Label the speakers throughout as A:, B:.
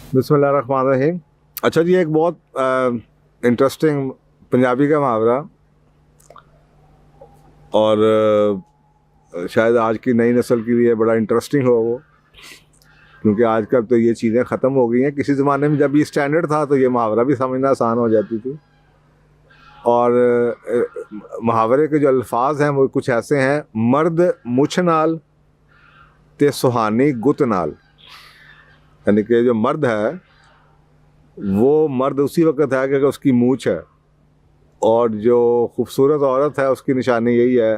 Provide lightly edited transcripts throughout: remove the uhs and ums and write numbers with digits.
A: बिस्मिल्लाहिर्रहमानिर्रहीम। अच्छा जी, एक बहुत इंटरेस्टिंग पंजाबी का मुहावरा और शायद आज की नई नस्ल के लिए बड़ा इंटरेस्टिंग हो वो, क्योंकि आजकल तो ये चीज़ें ख़त्म हो गई हैं। किसी ज़माने में जब ये स्टैंडर्ड था तो ये मुहावरा भी समझना आसान हो जाती थी। और मुहावरे के जो अल्फाज हैं वो कुछ ऐसे हैं: मर्द मुछ नाल ते सुहानी गुत नाल। यानी कि जो मर्द है वो मर्द उसी वक्त है कि अगर उसकी मूछ है, और जो खूबसूरत औरत है उसकी निशानी यही है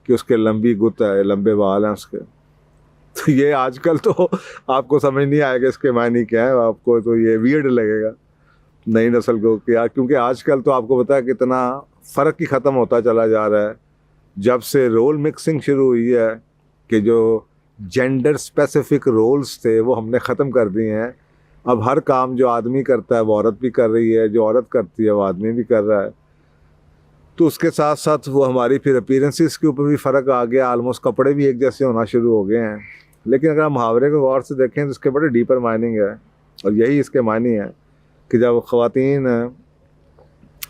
A: कि उसके लंबी गुत है, लंबे बाल हैं उसके। तो ये आजकल तो आपको समझ नहीं आएगा इसके मायने क्या है, आपको तो ये वियर्ड लगेगा नई नस्ल को कि यार, क्योंकि आजकल तो आपको पता है कितना फ़र्क ही ख़त्म होता चला जा रहा है जब से रोल मिक्सिंग शुरू हुई है, कि जो जेंडर स्पेसिफिक रोल्स थे वो हमने ख़त्म कर दिए हैं। अब हर काम जो आदमी करता है वो औरत भी कर रही है, जो औरत करती है वो आदमी भी कर रहा है। तो उसके साथ साथ वो हमारी फिर अपीयरेंसेस के ऊपर भी फ़र्क आ गया, आलमोस्ट कपड़े भी एक जैसे होना शुरू हो गए हैं। लेकिन अगर हम मुहावरे को गौर से देखें तो इसके बड़े डीपर मायनिंग है, और यही इसके मायने हैं कि जब ख़वातीन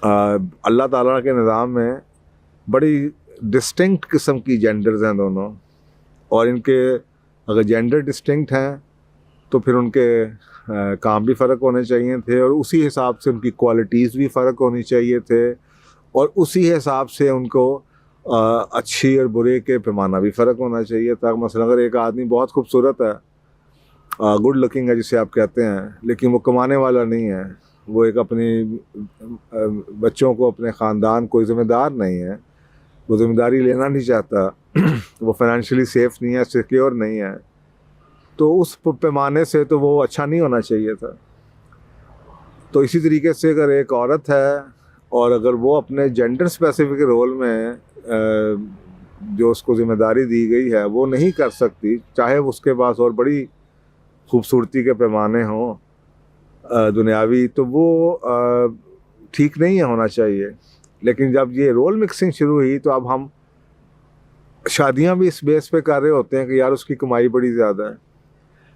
A: अल्लाह ताला के निज़ाम में बड़ी डिस्टिंक्ट किस्म की जेंडर्स हैं दोनों, और इनके अगर जेंडर डिस्टिंक्ट हैं तो फिर उनके काम भी फ़र्क होने चाहिए थे, और उसी हिसाब से उनकी क्वालिटीज़ भी फ़र्क होनी चाहिए थे, और उसी हिसाब से उनको अच्छी और बुरे के पैमाना भी फ़र्क होना चाहिए था। मसलन अगर एक आदमी बहुत खूबसूरत है, गुड लुकिंग है जिसे आप कहते हैं, लेकिन वो कमाने वाला नहीं है, वो एक अपनी बच्चों को, अपने ख़ानदान कोई ज़िम्मेदार नहीं है, वो ज़िम्मेदारी लेना नहीं चाहता वो फाइनेंशियली सेफ़ नहीं है, सिक्योर नहीं है, तो उस पैमाने से तो वो अच्छा नहीं होना चाहिए था। तो इसी तरीके से अगर एक औरत है और अगर वो अपने जेंडर स्पेसिफिक रोल में जो उसको ज़िम्मेदारी दी गई है वो नहीं कर सकती, चाहे उसके पास और बड़ी खूबसूरती के पैमाने हों दुनियावी, तो वो ठीक नहीं है, होना चाहिए। लेकिन जब ये रोल मिक्सिंग शुरू हुई तो अब हम शादियां भी इस बेस पे कर रहे होते हैं कि यार उसकी कमाई बड़ी ज़्यादा है,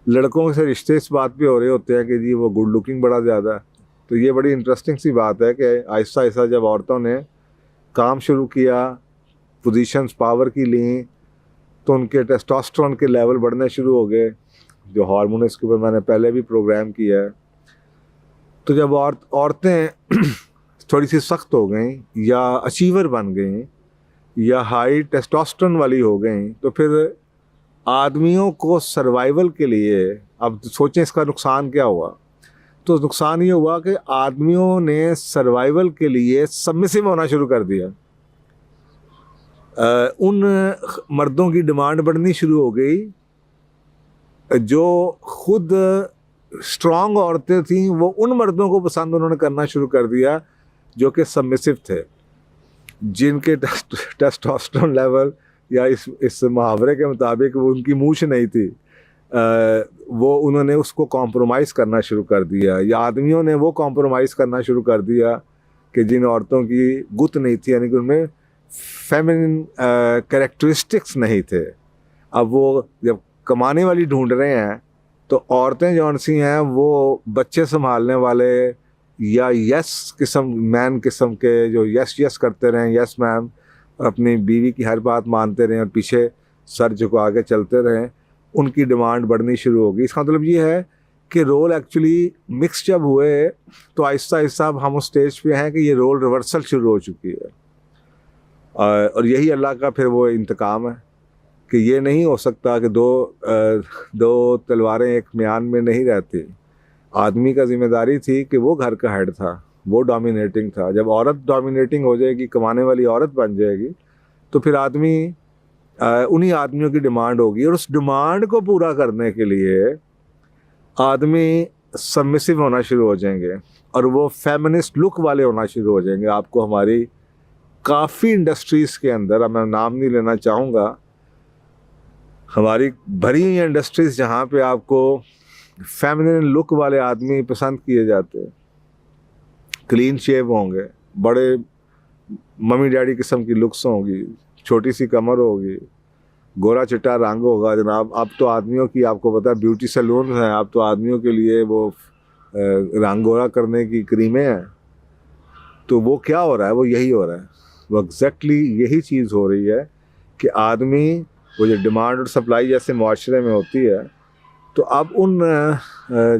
A: लड़कों से रिश्ते इस बात पे हो रहे होते हैं कि जी वो गुड लुकिंग बड़ा ज़्यादा है। तो ये बड़ी इंटरेस्टिंग सी बात है कि आहिस्ता आहिस्ता जब औरतों ने काम शुरू किया, पोजीशंस पावर की ली, तो उनके टेस्टोस्टेरोन के लेवल बढ़ने शुरू हो गए, जो हार्मोन, इसके ऊपर मैंने पहले भी प्रोग्राम किया है। तो जब औरतें थोड़ी सी सख्त हो गई या अचीवर बन गई या हाई टेस्टोस्टेरोन वाली हो गई, तो फिर आदमियों को सर्वाइवल के लिए, अब सोचें इसका नुकसान क्या हुआ। तो नुकसान ये हुआ कि आदमियों ने सर्वाइवल के लिए सबमिसिव होना शुरू कर दिया। उन मर्दों की डिमांड बढ़नी शुरू हो गई जो खुद स्ट्रांग औरतें थीं, वो उन मर्दों को पसंद उन्होंने करना शुरू कर दिया जो कि सबमिसिव थे, जिनके टेस्टोस्टेरोन लेवल या इस मुहावरे के मुताबिक वो उनकी मूछ नहीं थी, वो उन्होंने उसको कॉम्प्रोमाइज़ करना शुरू कर दिया, या आदमियों ने वो कॉम्प्रोमाइज़ करना शुरू कर दिया कि जिन औरतों की गुत नहीं थी, यानी कि उनमें फेमिनिन कैरेक्टरिस्टिक्स नहीं थे। अब वो जब कमाने वाली ढूंढ रहे हैं तो औरतें जौन सी हैं वो बच्चे संभालने वाले या यस किस्म, मैन किस्म के, जो यस यस करते रहें, यस मैम, और अपनी बीवी की हर बात मानते रहें और पीछे सर झुका के चलते रहें, उनकी डिमांड बढ़नी शुरू होगी। इसका मतलब ये है कि रोल एक्चुअली मिक्स जब हुए तो आहिस्ता आहिस्ता अब हम उस स्टेज पे हैं कि ये रोल रिवर्सल शुरू हो चुकी है। और यही अल्लाह का फिर वो इंतकाम है कि ये नहीं हो सकता कि दो तलवारें एक म्यान में नहीं रहती। आदमी का जिम्मेदारी थी कि वो घर का हेड था, वो डोमिनेटिंग था। जब औरत डोमिनेटिंग हो जाएगी, कमाने वाली औरत बन जाएगी, तो फिर आदमी उन्हीं आदमियों की डिमांड होगी, और उस डिमांड को पूरा करने के लिए आदमी सबमिसिव होना शुरू हो जाएंगे और वो फेमिनिस्ट लुक वाले होना शुरू हो जाएंगे। आपको हमारी काफ़ी इंडस्ट्रीज़ के अंदर, अब मैं नाम नहीं लेना चाहूँगा, हमारी भरी हुई इंडस्ट्रीज़ जहाँ पे आपको फेमिनिन लुक वाले आदमी पसंद किए जाते हैं, क्लीन शेव होंगे, बड़े मम्मी डैडी किस्म की लुक्स होंगी, छोटी सी कमर होगी, गोरा चिट्टा रंग होगा जनाब। अब तो आदमियों की, आपको पता है ब्यूटी सैलून हैं, अब तो आदमियों के लिए वो रंग गोरा करने की क्रीमें हैं। तो वो क्या हो रहा है, वो यही हो रहा है, वो एग्जैक्टली यही चीज़ हो रही है कि आदमी, वो जो डिमांड और सप्लाई जैसे माशरे में होती है, तो अब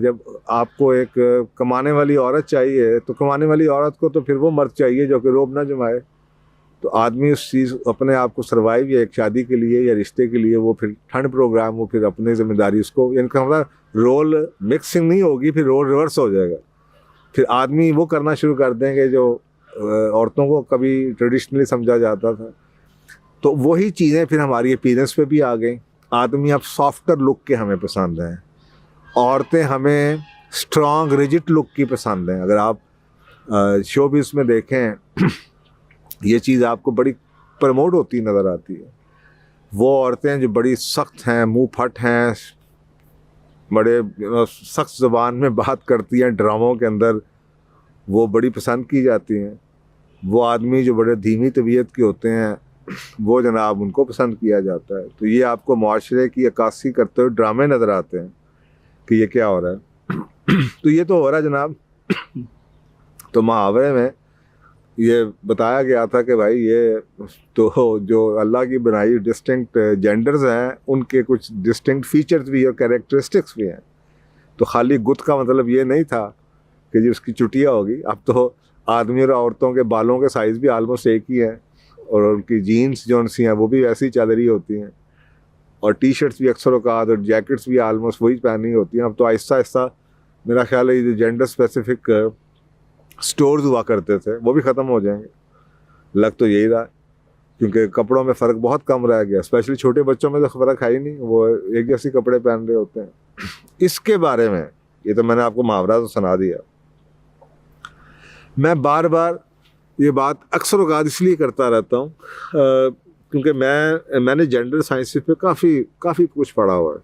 A: जब आपको एक कमाने वाली औरत चाहिए, तो कमाने वाली औरत को तो फिर वो मर्द चाहिए जो कि रोब ना जमाए। तो आदमी उस चीज़, अपने आप को सर्वाइव, या एक शादी के लिए या रिश्ते के लिए, वो फिर ठंड प्रोग्राम, वो फिर अपनी जिम्मेदारी, उसको इनका मतलब रोल मिक्सिंग नहीं होगी, फिर रोल रिवर्स हो जाएगा। फिर आदमी वो करना शुरू कर देंगे जो औरतों को कभी ट्रेडिशनली समझा जाता था। तो वही चीज़ें फिर हमारी अपीयरेंस पे भी आ गई। आदमी अब सॉफ्टर लुक के हमें पसंद हैं, औरतें हमें स्ट्रॉन्ग रिजिड लुक की पसंद हैं। अगर आप शोबिज़ में देखें ये चीज़ आपको बड़ी प्रमोट होती नज़र आती है। वो औरतें जो बड़ी सख्त हैं, मुंह फट हैं, बड़े सख्त ज़बान में बात करती हैं ड्रामों के अंदर, वो बड़ी पसंद की जाती हैं। वो आदमी जो बड़े धीमी तबीयत के होते हैं, वो जनाब उनको पसंद किया जाता है। तो ये आपको माशरे की अक्कासी करते हुए ड्रामे नज़र आते हैं कि ये क्या हो रहा है। तो ये तो हो रहा है जनाब। तो मुहावरे में ये बताया गया था कि भाई ये तो जो अल्लाह की बनाई डिस्टिंक्ट जेंडर्स हैं, उनके कुछ डिस्टिंक्ट फीचर्स भी और कैरेक्टरिस्टिक्स भी हैं। तो खाली गुत का मतलब ये नहीं था कि जी उसकी चुटिया होगी। अब तो आदमी और औरतों के बालों के साइज़ भी आलमोस्ट एक ही हैं, और उनकी जीन्स जो सी हैं वो भी वैसी चल रही होती हैं, और टी शर्ट्स भी अक्सर औकात और जैकेट्स भी आलमोस्ट वही पहनी होती हैं। अब तो आहिस्ता आहिस्ता मेरा ख्याल है ये जो जेंडर स्पेसिफिक स्टोर्स हुआ करते थे वो भी ख़त्म हो जाएंगे, लग तो यही रहा है, क्योंकि कपड़ों में फ़र्क बहुत कम रह गया। स्पेशली छोटे बच्चों में तो फ़र्क है ही नहीं, वो एक जैसे कपड़े पहन रहे होते हैं। इसके बारे में, ये तो मैंने आपको मुहावरा तो सुना दिया। मैं बार बार ये बात अक्सर औकात इसलिए करता रहता हूँ क्योंकि मैंने जेंडर साइंस पे काफ़ी कुछ पढ़ा हुआ है,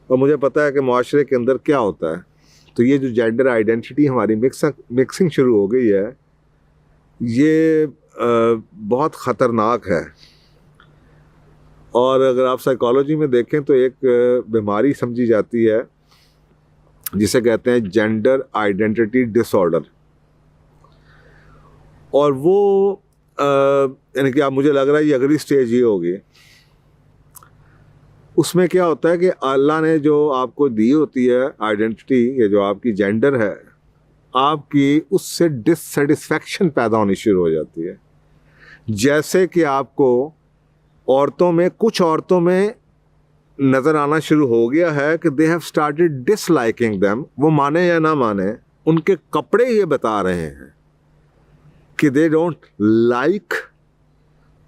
A: और मुझे पता है कि माशरे के अंदर क्या होता है। तो ये जो जेंडर आइडेंटिटी हमारी मिक्सिंग शुरू हो गई है, ये बहुत ख़तरनाक है। और अगर आप साइकोलॉजी में देखें तो एक बीमारी समझी जाती है जिसे कहते हैं जेंडर आइडेंटिटी डिसऑर्डर। और वो यानी कि आप, मुझे लग रहा है ये अगली स्टेज ये होगी। उसमें क्या होता है कि अल्लाह ने जो आपको दी होती है आइडेंटिटी, ये जो आपकी जेंडर है, आपकी उससे डिससेटिस्फैक्शन पैदा होनी शुरू हो जाती है। जैसे कि आपको कुछ औरतों में नज़र आना शुरू हो गया है कि they have started disliking them. वो माने या ना माने, उनके कपड़े ये बता रहे हैं कि they don't like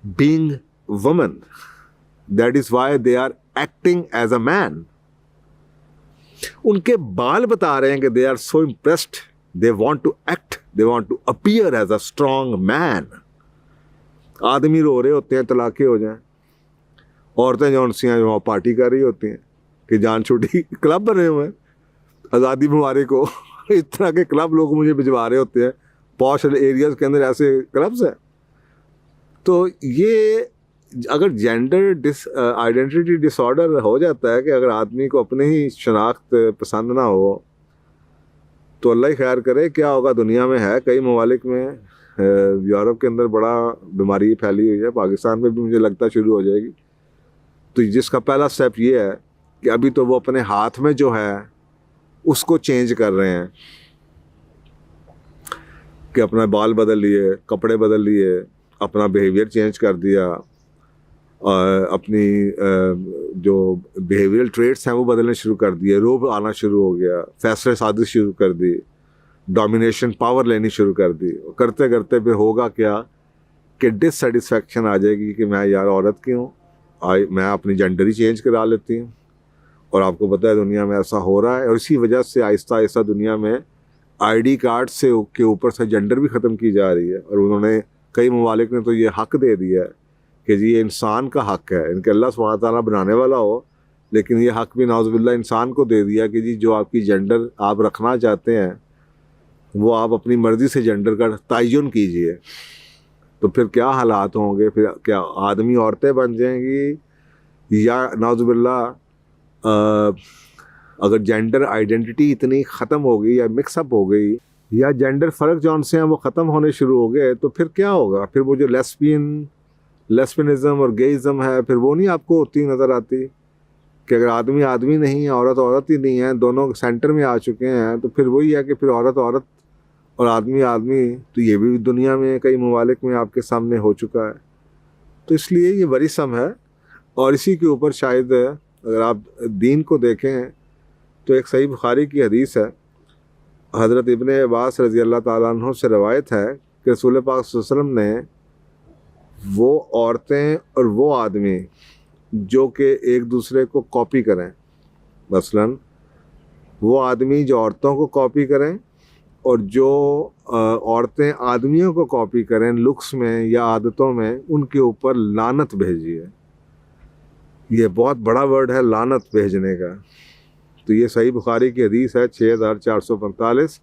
A: being woman, that is why they are acting as a man. उनके बाल बता रहे हैं कि they are so impressed, they want to act, they want to appear as a strong man. आदमी रो रहे होते हैं तलाके हो जाएं, औरतें जो पार्टी कर रही होती हैं कि जान छुट्टी, क्लब बने हुए हैं आज़ादी मुबारक को इस तरह के क्लब लोग मुझे भिजवा रहे होते हैं, पॉश एरियाज के अंदर ऐसे क्लब्स हैं। तो ये अगर जेंडर आइडेंटिटी डिसऑर्डर हो जाता है कि अगर आदमी को अपने ही शनाख्त पसंद ना हो, तो अल्लाह ही खैर करे। क्या होगा दुनिया में है कई ममालिक में, यूरोप के अंदर बड़ा बीमारी फैली हुई है, पाकिस्तान में भी मुझे लगता शुरू हो जाएगी। तो जिसका पहला स्टेप ये है कि अभी तो वो अपने हाथ में जो है उसको चेंज कर रहे हैं कि अपना बाल बदल लिए, कपड़े बदल लिए, अपना बिहेवियर चेंज कर दिया, अपनी जो बिहेवियरल ट्रेट्स हैं वो बदलने शुरू कर दिए, रोब आना शुरू हो गया, फैसले साजिश शुरू कर दी, डोमिनेशन पावर लेनी शुरू कर दी। करते करते फिर होगा क्या कि डिससेटिस्फैक्शन आ जाएगी कि मैं यार औरत की हूँ, मैं अपनी जेंडर ही चेंज करा लेती हूँ। और आपको पता है दुनिया में ऐसा हो रहा है, और इसी वजह से आहिस्ता आहिस्ता दुनिया में आईडी कार्ड के ऊपर से जेंडर भी ख़त्म की जा रही है। और उन्होंने, कई ममालिक ने तो ये हक़ दे दिया है कि जी ये इंसान का हक़ है, इनके अल्लाह सुब्हानहू व तआला बनाने वाला हो, लेकिन ये हक़ भी नाउज़ुबिल्लाह इंसान को दे दिया कि जी जो आपकी जेंडर आप रखना चाहते हैं वो आप अपनी मर्ज़ी से जेंडर का तयन कीजिए। तो फिर क्या हालात होंगे, फिर क्या आदमी औरतें बन जाएंगी या नाउज़ुबिल्लाह अगर जेंडर आइडेंटिटी इतनी ख़त्म हो गई या मिक्सअप हो गई या जेंडर फ़र्क जौन से हैं वो ख़त्म होने शुरू हो गए, तो फिर क्या होगा? फिर वो जो लेस्बियनिज़म और गेइज़म है, फिर वो नहीं आपको होती नज़र आती कि अगर आदमी आदमी नहीं है, औरत औरत ही नहीं है, दोनों सेंटर में आ चुके हैं, तो फिर वही है कि फिर औरत औरत और आदमी आदमी, तो ये भी दुनिया में कई ममालिक में आपके सामने हो चुका है। तो इसलिए ये वरीसम है। और इसी के ऊपर शायद अगर आप दीन को देखें तो एक सही बुखारी की हदीस है, हज़रत इब्ने अब्बास रज़ी अल्लाह ताला अन्हु से रवायत है कि रसूल पाक सल्लल्लाहु अलैहि वसल्लम ने वो औरतें और वो आदमी जो कि एक दूसरे को कॉपी करें, मसलन वो आदमी जो औरतों को कॉपी करें और जो औरतें आदमियों को कॉपी करें लुक्स में या आदतों में, उनके ऊपर लानत भेजिए। ये बहुत बड़ा वर्ड है, लानत भेजने का। तो ये सही बुखारी की हदीस है 6445।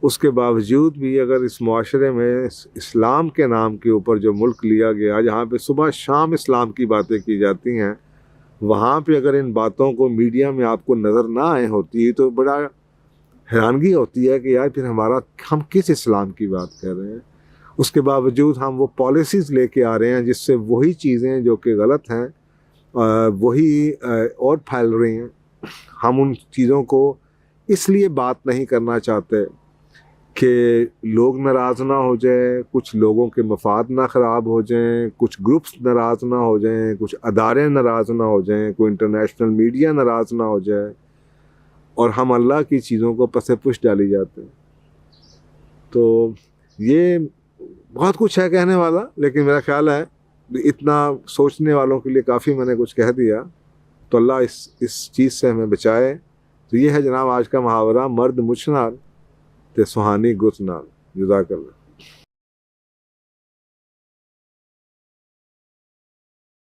A: उसके बावजूद भी अगर इस माशरे में इस्लाम के नाम के ऊपर जो मुल्क लिया गया, जहाँ पे सुबह शाम इस्लाम की बातें की जाती हैं, वहाँ पे अगर इन बातों को मीडिया में आपको नज़र ना आए होती तो बड़ा हैरानगी होती है कि यार फिर हम किस इस्लाम की बात कर रहे हैं। उसके बावजूद हम वो पॉलिसीज़ लेके आ रहे हैं जिससे वही चीज़ें जो कि गलत हैं वही और फैल रही हैं। हम उन चीज़ों को इसलिए बात नहीं करना चाहते कि लोग नाराज़ ना हो जाए, कुछ लोगों के मफाद ना ख़राब हो जाएं, कुछ ग्रुप्स नाराज़ ना हो जाएं, कुछ अदारे नाराज़ ना हो जाएं, कोई इंटरनेशनल मीडिया नाराज़ ना हो जाए, और हम अल्लाह की चीज़ों को पसे पुश डाली जाते हैं। तो ये बहुत कुछ है कहने वाला, लेकिन मेरा ख़्याल है इतना सोचने वालों के लिए काफ़ी मैंने कुछ कह दिया। तो अल्लाह इस चीज़ से हमें बचाए। तो ये है जनाब आज का मुहावरा, मर्द मुझ नाल ते सुहानी गुत नाल। जज़ाकल्लाह।